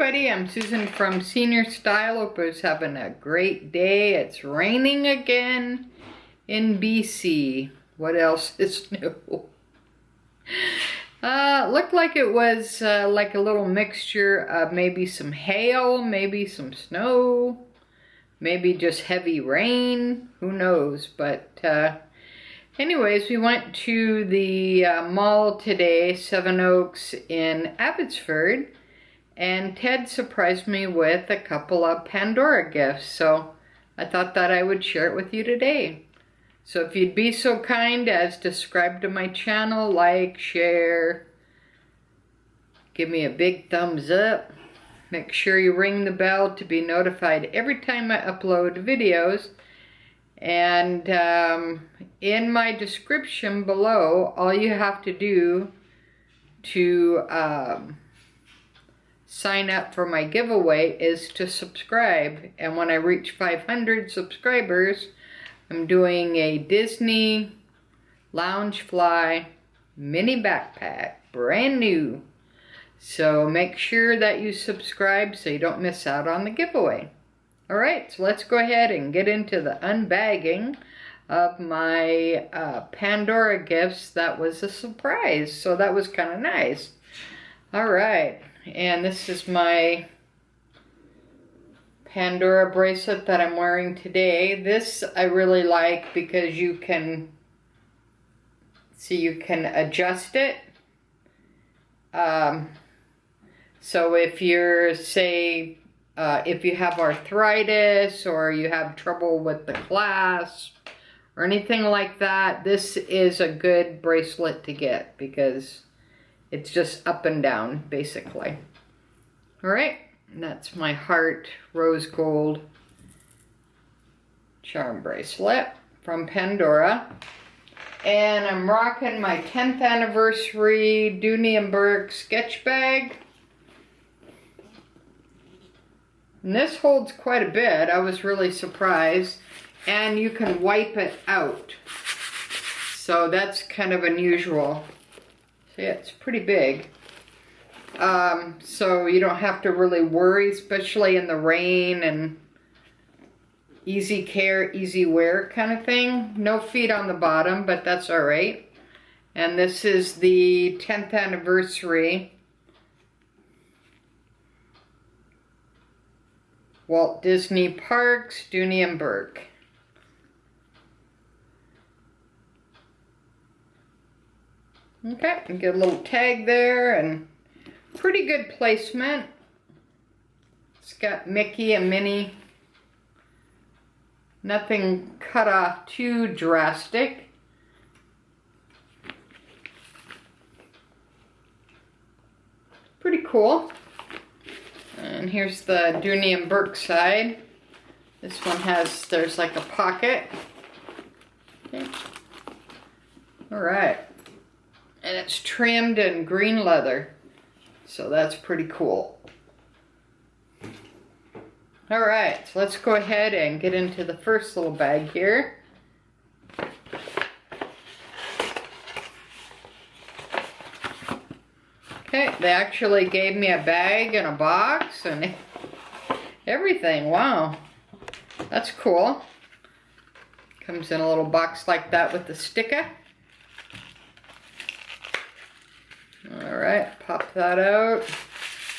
everybody, I'm Susan from Srstyle. Hope I was having a great day. It's raining again in BC. What else is new? Looked like it was like a little mixture of maybe some hail, maybe some snow, maybe just heavy rain. Who knows? But anyways, we went to the mall today, Seven Oaks in Abbotsford. And Ted surprised me with a couple of Pandora gifts, so I thought that I would share it with you today. So if you'd be so kind as to subscribe to my channel, like, share, give me a big thumbs up, make sure you ring the bell to be notified every time I upload videos. And in my description below, all you have to do to sign up for my giveaway is to subscribe. And when I reach 500 subscribers, I'm doing a Disney Loungefly mini backpack, brand new. So make sure that you subscribe so you don't miss out on the giveaway. Alright, so let's go ahead and get into the unbagging of my Pandora gifts. That was a surprise, so that was kind of nice. Alright. And this is my Pandora bracelet that I'm wearing today. This I really like because you can adjust it. So if you're, say, if you have arthritis or you have trouble with the clasp or anything like that, this is a good bracelet to get because it's just up and down, basically. All right, and that's my heart rose gold charm bracelet from Pandora. And I'm rocking my 10th anniversary Dooney & Bourke sketch bag. And this holds quite a bit. I was really surprised. And you can wipe it out. So that's kind of unusual. See, it's pretty big. So you don't have to really worry, especially in the rain, and easy care, easy wear kind of thing. No feet on the bottom, but that's all right. And this is the 10th anniversary Walt Disney Parks, Dooney & Bourke. Okay, and get a little tag there, and pretty good placement. It's got Mickey and Minnie. Nothing cut off too drastic. Pretty cool. And here's the Dooney & Bourke side. This one has, there's like a pocket. Okay. All right. And it's trimmed in green leather. So that's pretty cool. Alright, so let's go ahead and get into the first little bag here. Okay, they actually gave me a bag and a box and everything. Wow. That's cool. Comes in a little box like that with the sticker. Alright, pop that out.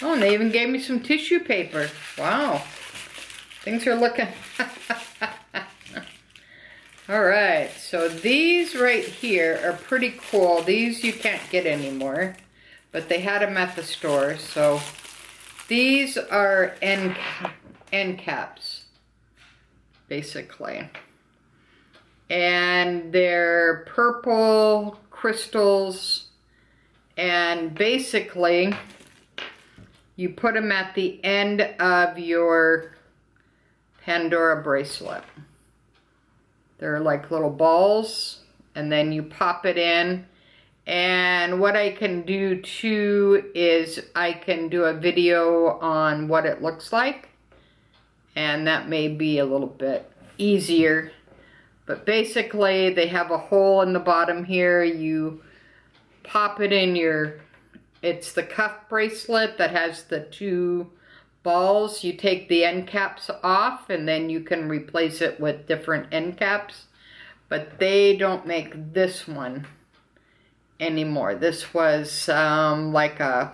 Oh, and they even gave me some tissue paper. Wow. Things are looking... Alright, so these right here are pretty cool. These you can't get anymore, but they had them at the store. So these are end caps, basically. And they're purple crystals. And basically, you put them at the end of your Pandora bracelet. They're like little balls, and then you pop it in. And what I can do too is I can do a video on what it looks like. And that may be a little bit easier. But basically, they have a hole in the bottom here. You pop it in your, it's the cuff bracelet that has the two balls, you take the end caps off and then you can replace it with different end caps. But they don't make this one anymore. This was like a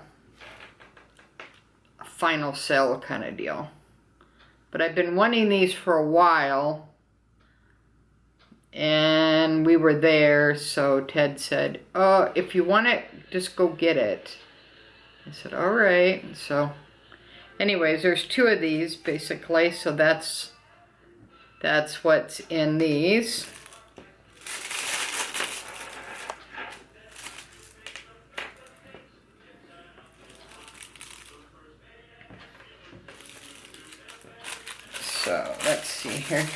final sale kind of deal. But I've been wanting these for a while, and we were there, so Ted said, oh, if you want it, just go get it. I said, all right. So anyways, there's 2 of these basically, so that's what's in these. So let's see here.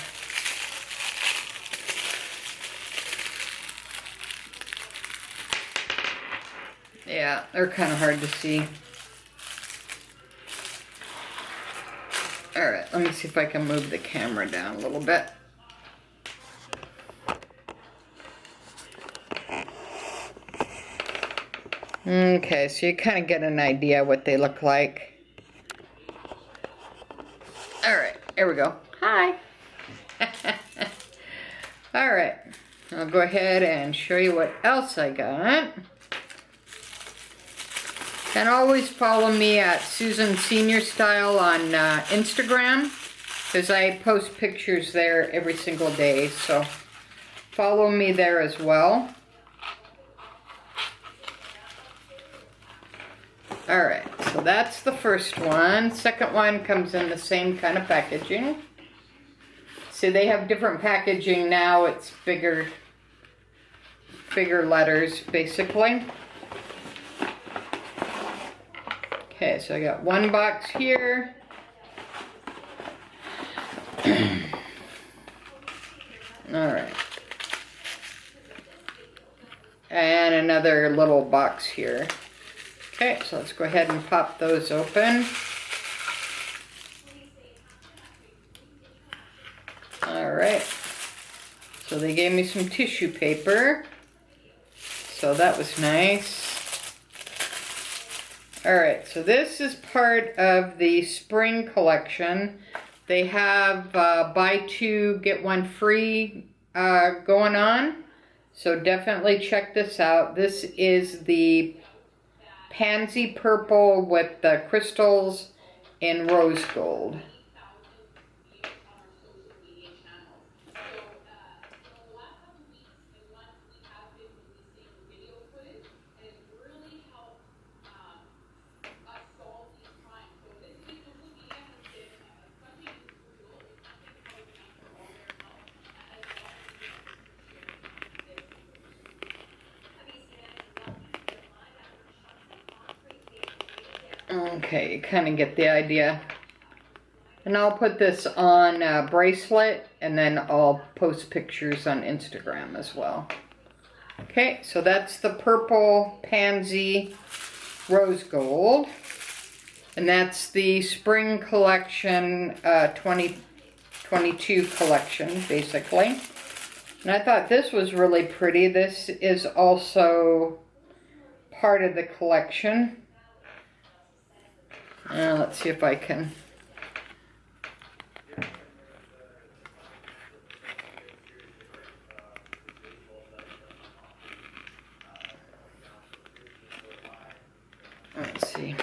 Yeah, they're kind of hard to see. Alright, let me see if I can move the camera down a little bit. Okay, so you kind of get an idea what they look like. Alright, here we go. Hi! Alright, I'll go ahead and show you what else I got. And always follow me at Susan Senior Style on Instagram, because I post pictures there every single day, so follow me there as well. Alright, so that's the first one. Second one comes in the same kind of packaging. See, they have different packaging now. It's bigger letters, basically. Okay, so I got one box here. Alright. And another little box here. Okay, so let's go ahead and pop those open. Alright. So they gave me some tissue paper. So that was nice. Alright, so this is part of the spring collection. They have buy 2, get 1 free going on. So definitely check this out. This is the Pansy purple with the crystals in rose gold. Okay, you kind of get the idea. And I'll put this on bracelet, and then I'll post pictures on Instagram as well. Okay, so that's the purple Pansy rose gold. And that's the spring collection 2022 collection, basically. And I thought this was really pretty. This is also part of the collection. Let's see if I can. Let's see.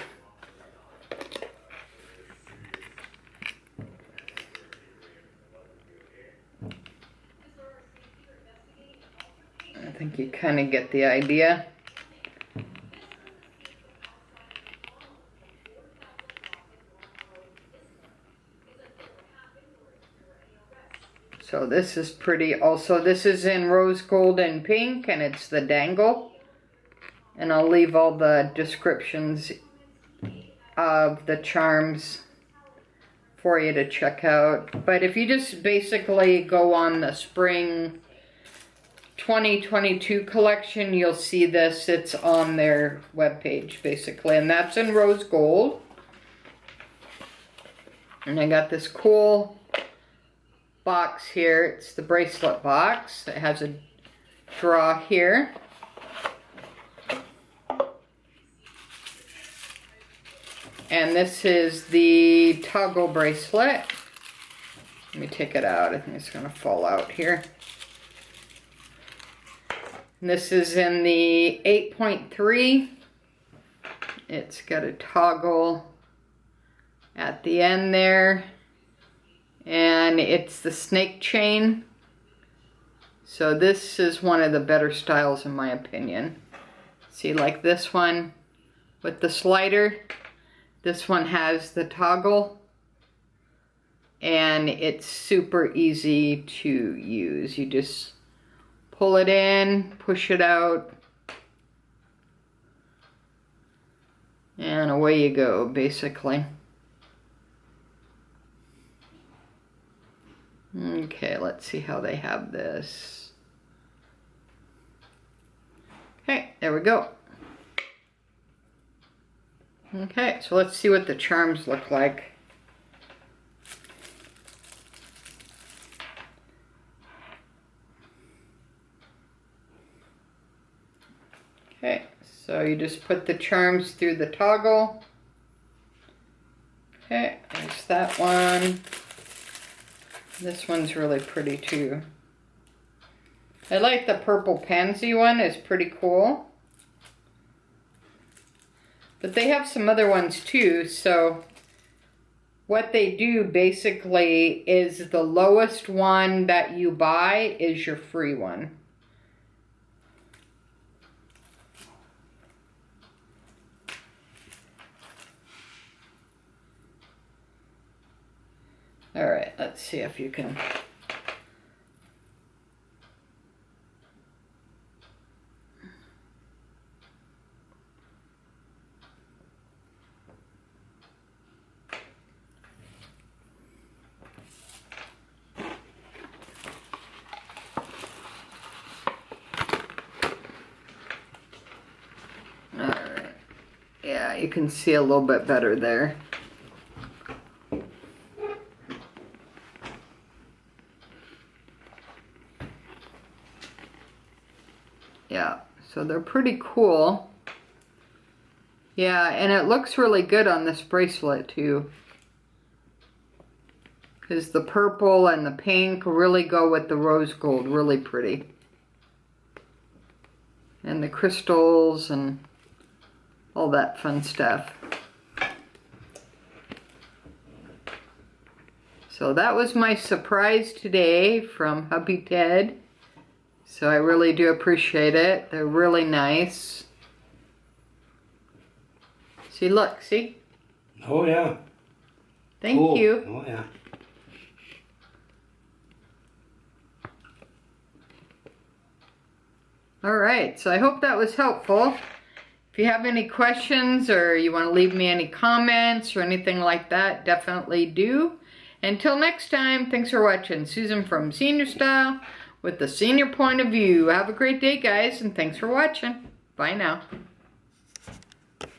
I think you kind of get the idea. So this is pretty. Also, this is in rose gold and pink, and it's the Dangle. And I'll leave all the descriptions of the charms for you to check out. But if you just basically go on the spring 2022 collection, you'll see this. It's on their webpage, basically. And that's in rose gold. And I got this cool box here. It's the bracelet box. It has a draw here. And this is the toggle bracelet. Let me take it out. I think it's going to fall out here. And this is in the 8.3. It's got a toggle at the end there. And it's the snake chain. So this is one of the better styles in my opinion. See, like this one with the slider. This one has the toggle. And it's super easy to use. You just pull it in, push it out, and away you go, basically. Okay, let's see how they have this. Okay, there we go. Okay, so let's see what the charms look like. Okay, so you just put the charms through the toggle. Okay, there's that one. This one's really pretty too. I like the purple pansy one, it's pretty cool. But they have some other ones too, so what they do basically is the lowest one that you buy is your free one. All right, let's see if you can. All right, yeah, you can see a little bit better there. Yeah, so they're pretty cool. Yeah, and it looks really good on this bracelet too. Because the purple and the pink really go with the rose gold, really pretty. And the crystals and all that fun stuff. So that was my surprise today from Hubby Ted. So I really do appreciate it. They're really nice. See, look, see? Oh, yeah. Thank you. Oh, yeah. All right, so I hope that was helpful. If you have any questions or you want to leave me any comments or anything like that, definitely do. Until next time, thanks for watching. Susan from Srstyle with the senior point of view. Have a great day, guys, and thanks for watching. Bye now.